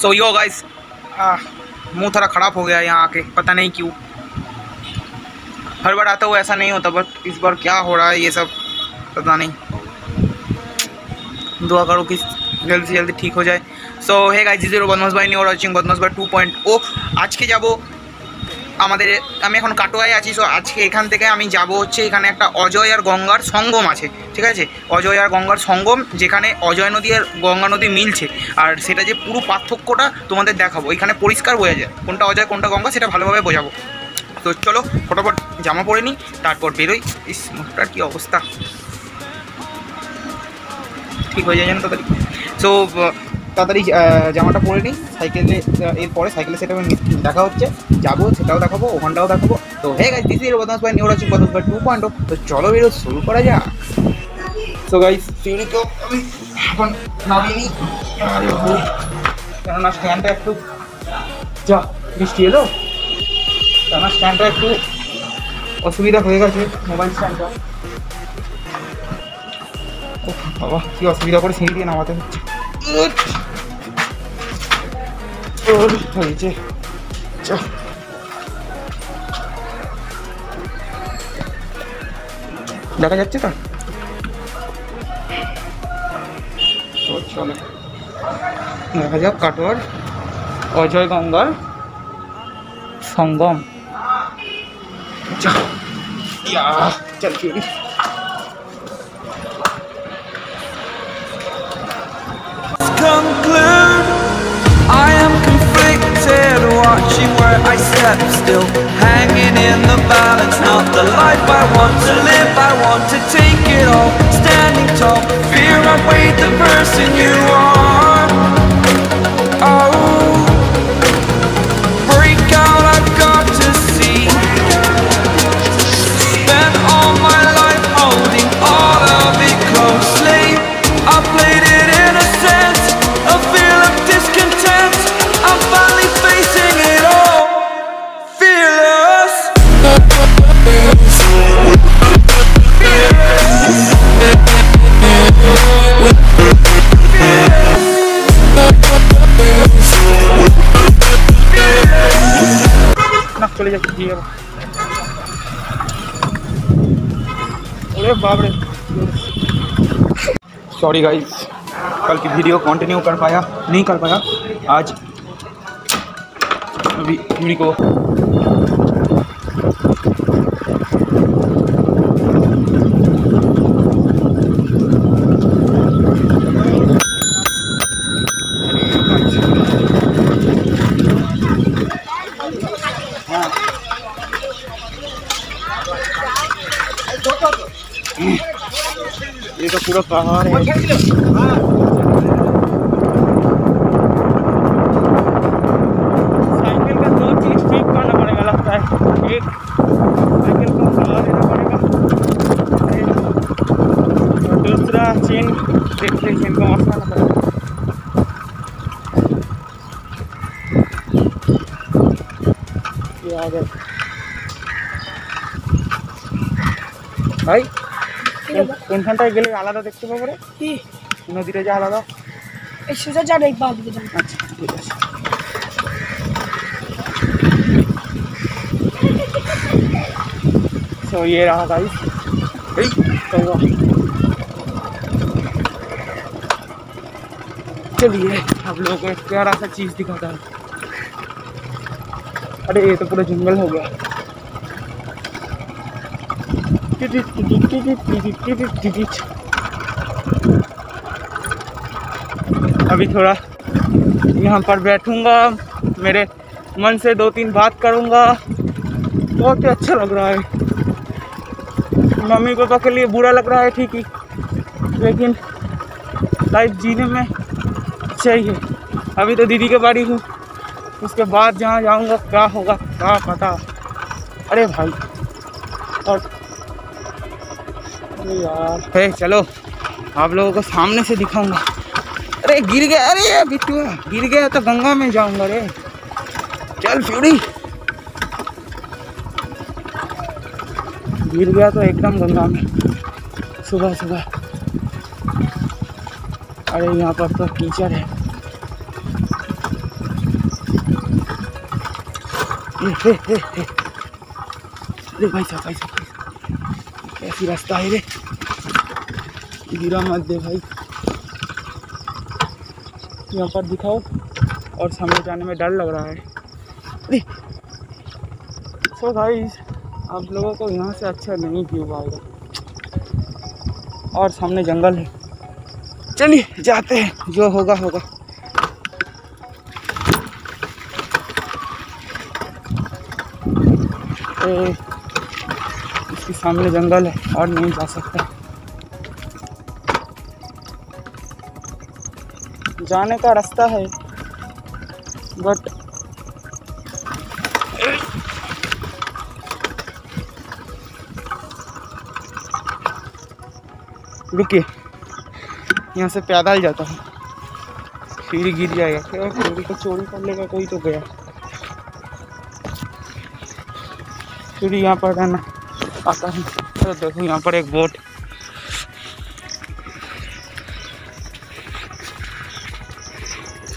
सो yo guys, मुंह थोड़ा ख़राब हो गया यहाँ आके, पता नहीं क्यों। हर बार आता हुआ ऐसा नहीं होता, बट इस बार क्या हो रहा है ये सब पता नहीं। दुआ करो कि जल्दी से जल्दी ठीक हो जाए। सो हे गाइस, दिस इज বদমাস ভাই নিউ ওয়াচিং বদমাস ভাই 2.0। আজকে যাব আমাদের, আমি এখন কাটোয়ায় আছি। সো আজকে এখান থেকে আমি যাব হচ্ছে, এখানে একটা অজয় আর গঙ্গার সঙ্গম আছে, ঠিক আছে? অজয় আর গঙ্গার সঙ্গম, যেখানে অজয় নদী আর গঙ্গা নদী মিলছে, আর সেটা যে পুরো পার্থক্যটা তোমাদের দেখাবো। এখানে পরিষ্কার বোঝা যায় কোনটা অজয় কোনটা গঙ্গা, সেটা ভালোভাবে বোঝাবো। তো চলো ফটাফট জামা পরে নিই, তারপর বেরোই। ইস, মুখটার কী অবস্থা, ঠিক হয়ে যায় যেন তাড়াতাড়ি। সো তাড়াতাড়ি জামাটা পরে নিই, সাইকেলে এরপরে সাইকেলে সেটা দেখা হচ্ছে, যাবো সেটাও দেখাবো, ওখানটাও দেখাবো। তো হে গাইস, দিস ইজ বদমাস ভাই নিউ ওয়াচিং বদমাস ভাই 2.0। তো চলো বেরো, শুরু করা যাক। সো গাইস, সিঁড়ি তো আমি এখন নামিনি, কেননা স্ট্যান্ডটা একটু, যা বৃষ্টি এলো, কেননা স্ট্যান্ডটা একটু অসুবিধা হয়ে গেছে, মোবাইল স্ট্যান্ডটা। ও বাবা, কী অসুবিধা করে সিঁড়ি দিয়ে নামাতে হচ্ছে। হয়েছে, দেখা যাচ্ছে তো? চলো দেখা যাক কাটোয়ার অজয় গঙ্গার সঙ্গম। চল ফিরি। Conclude, I am conflicted, watching where I step still, hanging in the balance, not the life I want to live. I want to take it all, standing tall, fear I weighed the person you are. Oh, break out, I've got to see. Spent all my life holding all of it closely. I played it innocent, a feel of discontent. I'm finally facing it all, fearless. না চলে যাচ্ছি, দিয়ে যাবো। ओरे बाप रे, sorry guys, कल की वीडियो कंटिन्यू नहीं कर पाया। आज अभी वीडियो को ये तो पूरा पहाड़ है। साइकिल का दो चीज ठीक करना पड़ेगा लगता है, एक साइकिल को सला देना पड़ेगा, और दूसरा चेन देखते चेन को मसलाना पड़ेगा। ये आ गया ভাই, কোনখানটায় গেলে আলাদা দেখতে পাবো রে? কি নদীটা যে আলাদা, এই সোজা যাবে, এক বাঁ দিকে যাবে। আচ্ছা ঠিক আছে। तो ये रहा गाइस, चलिए आप लोगों को एक प्यारा सा चीज दिखाता है। अरे ये तो पूरा जंगल हो गया। अभी थोड़ा यहाँ पर बैठूंगा, मेरे मन से 2-3 बात करूंगा, बहुत ही अच्छा लग रहा है। मम्मी पापा के लिए बुरा लग रहा है ठीक ही, लेकिन लाइफ जीने में चाहिए। अभी तो दीदी के बाड़ी हूँ, उसके बाद जहाँ जाऊँगा क्या होगा क्या पता। अरे भाई, और यार है, चलो आप लोगों को सामने से दिखाऊंगा। अरे गिर गया, अरे बिट्टू गिर गया तो गंगा में जाऊंगा रे। चल फ्यूरी, गिर गया तो एकदम गंगा में सुबह सुबह। अरे यहाँ पर तो कीचड़ है। अरे भाई साहब कैसी रास्ता है रे, गिरा मत दे भाई। यहाँ पर दिखाओ, और सामने जाने में डर लग रहा है। अरे सो गाइस, आप लोगों को यहाँ से अच्छा नहीं व्यू आएगा, और सामने जंगल है। चलिए जाते हैं, जो होगा होगा। इसके सामने जंगल है और नहीं जा सकता। जाने का रास्ता है बट रुकिए, यहाँ से पैदल जाता है, सीढ़ी गिर जाएगा। क्या सीढ़ी को चोरी कर लेगा कोई तो गया। सीढ़ी यहाँ पर रहना आता है। तो देखो यहाँ पर एक बोट,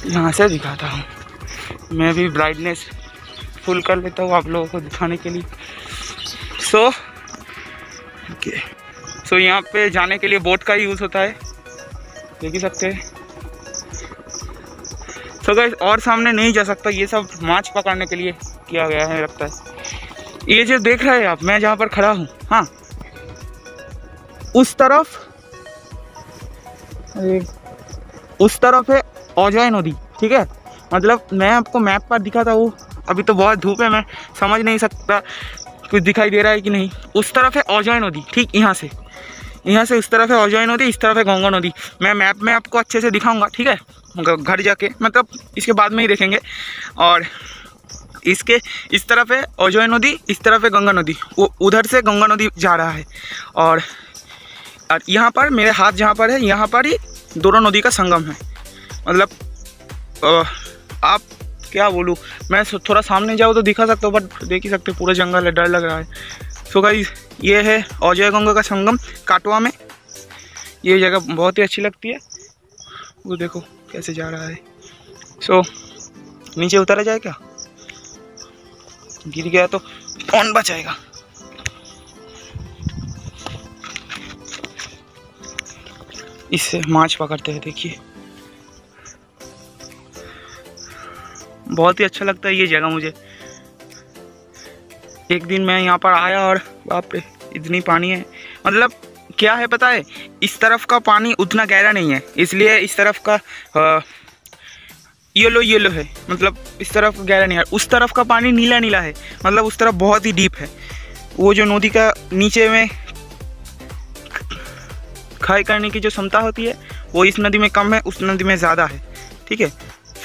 यहाँ से दिखाता हूँ। मैं भी ब्राइटनेस फुल कर लेता हूँ आप लोगों को दिखाने के लिए। सो यहाँ पे जाने के लिए बोट का यूज़ होता है, देख ही सकते हैं। सो गाइस, और सामने नहीं जा सकता, ये सब माछ पकड़ने के लिए किया गया है लगता है। ये जो देख रहे हैं आप, मैं जहाँ पर खड़ा हूँ, हाँ उस तरफ है ओजोय नदी, ठीक है। मतलब मैं आपको मैप पर दिखाता हूँ, अभी तो बहुत धूप है, मैं समझ नहीं सकता कुछ दिखाई दे रहा है कि नहीं। उस तरफ है ओजोय नदी, ठीक। यहाँ से उस तरफ है ओजोय नदी, इस तरफ है गंगा नदी। मैं मैप में आपको अच्छे से दिखाऊंगा, ठीक है, घर जाके, मतलब इसके बाद में ही देखेंगे। और इसके इस तरफ है ओजोय नदी, इस तरफ है गंगा नदी, वो उधर से गंगा नदी जा रहा है। और यहाँ पर मेरे हाथ जहाँ पर है, यहाँ पर ही दोनों नदी का संगम है। मतलब आप क्या बोलूँ, मैं थोड़ा सामने जाऊँ तो दिखा सकता हूँ, बट देख ही सकते पूरा जंगल है, डर लग रहा है। सो गाइस, ये है ओजोय गंगा का संगम काटवा में। ये जगह बहुत ही अच्छी लगती है, वो देखो कैसे जा रहा है। सो नीचे उतारा जाए क्या, गिर गया तो कौन बचाएगा। इससे माछ पकड़ते हैं, देखिए बहुत ही अच्छा लगता है ये जगह मुझे। एक दिन मैं यहाँ पर आया और बाप रे इतनी पानी है। मतलब क्या है पता है, इस तरफ का पानी उतना गहरा नहीं है, इसलिए इस तरफ का येलो है। मतलब इस तरफ गहरा नहीं है, उस तरफ का पानी नीला नीला है, मतलब उस तरफ बहुत ही डीप है। वो जो नदी का नीचे में खाई करने की जो क्षमता होती है वो इस नदी में कम है, उस नदी में ज़्यादा है, ठीक है।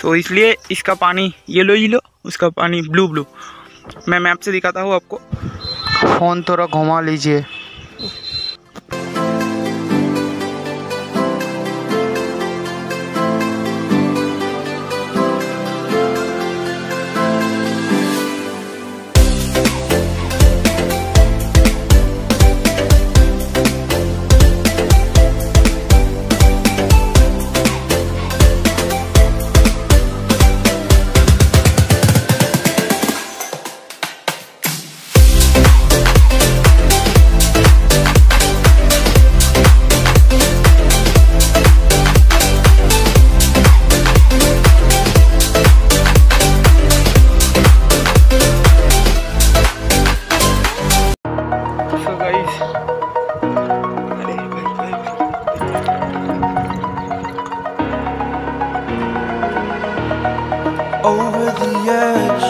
तो इसलिए इसका पानी येलो, उसका पानी ब्लू। मैं मैप से दिखाता हूँ आपको, फ़ोन थोड़ा घुमा लीजिए। Over the edge,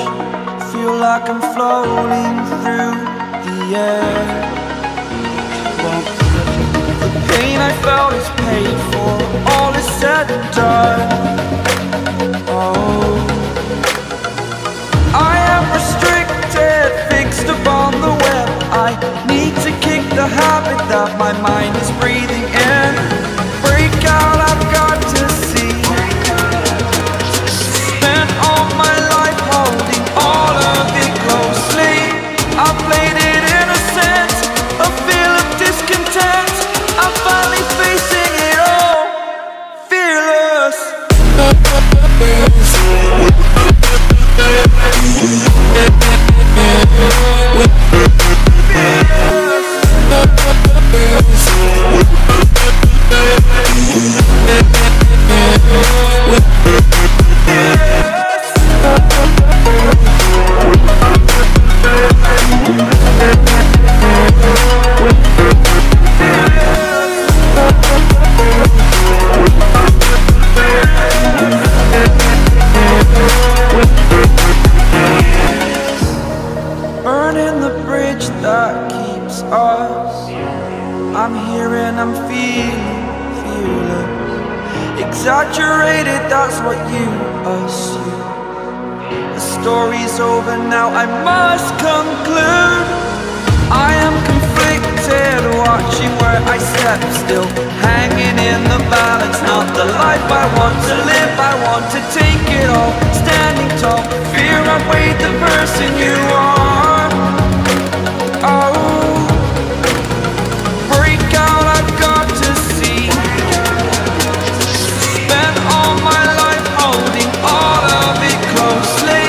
feel like I'm floating through the air. The pain I felt is paid for, all is said and done. Oh, I am restricted, fixed upon the web. I need to kick the habit that my mind is breathing in. Break out, I've got to see. Spent all my life holding all of it closely. I played it innocent, a feel of discontent. I'm finally facing it all, fearless. exaggerated, that's what you assume. The story's over now, I must conclude. I am conflicted, watching where I step still, hanging in the balance, not the life I want to live. I want to take it all, standing tall, fear outweighed the person you are. Oh, break out, I've got to see. Spent all my life holding all of it closely.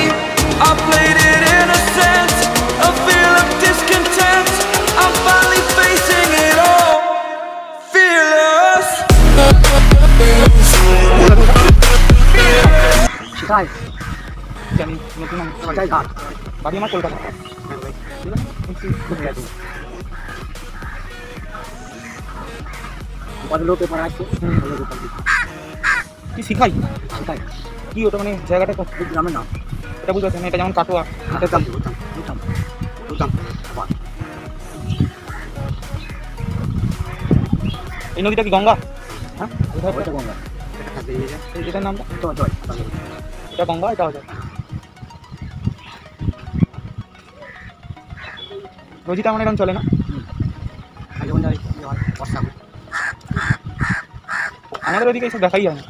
I played it innocent, a feel of discontent. I'm finally facing it all, fearless. শিখায় জানি নতুন সরকারি ঘাট বাড়ি আমার কলকাতা কি শিখাই শিখাই কি ওটা মানে জায়গাটা গ্রামের নাম এটা বুঝতে পারছেন এটা যেমন কাটোয়া এই নদীটা কি গঙ্গা? হ্যাঁ গঙ্গা এটার নামটা এটা গঙ্গা এটা হচ্ছে নদীটা আমার এরকম চলে না আমাদের ওদিকে এসব দেখাই যায় না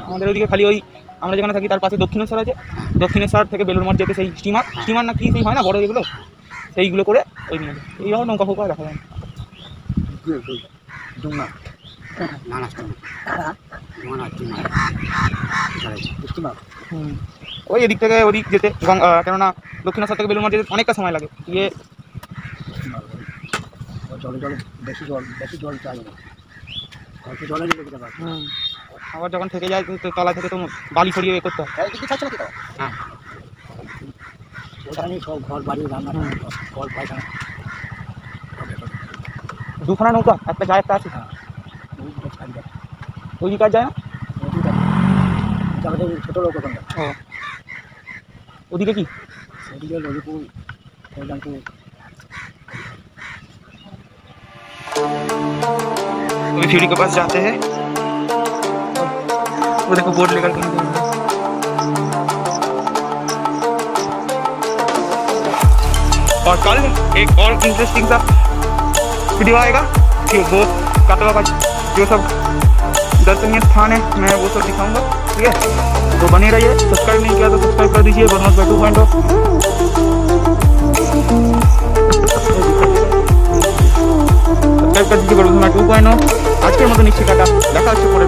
আমাদের ওদিকে খালি ওই আমরা যেখানে থাকি তার পাশে দক্ষিণেশ্বর আছে দক্ষিণেশ্বর থেকে বেলুর মঠ যেতে সেই স্টিমার না কি সেই হয় না বড় এগুলো সেইগুলো করে ওই নিয়ে এইরকম নৌকা ফৌকা দেখা যায় ওই এদিক থেকে ওদিক যেতে কেননা দক্ষিণেশ্বর থেকে বেলুর মঠ যেতে অনেকটা সময় লাগে গিয়ে আবার যখন থেকে যায় তলা থেকে তো বালি ছড়িয়ে এ করতে হয় দুখানা নৌকা একটা যায় একটা আছে ওই কাজ যায় না ছোট লোক ওদিকে কি अभी फ्यूरी के पास जाते हैं वो देखो बोर्ड लेकर के और कल एक और इंटरेस्टिंग सा वीडियो आएगा कि वो काटवा का जो सब दर्शनीय स्थान है मैं वो सब दिखाऊंगा ठीक है तो बने रहिए सब्सक्राइब नहीं किया तो सब्सक्राइब कर दीजिए बनवास बाय 2.0 सब्सक्राइब कर दीजिए बनवास बाय 2.0 আজকের মতো নিচ্ছি টাটা দেখা হচ্ছে পরে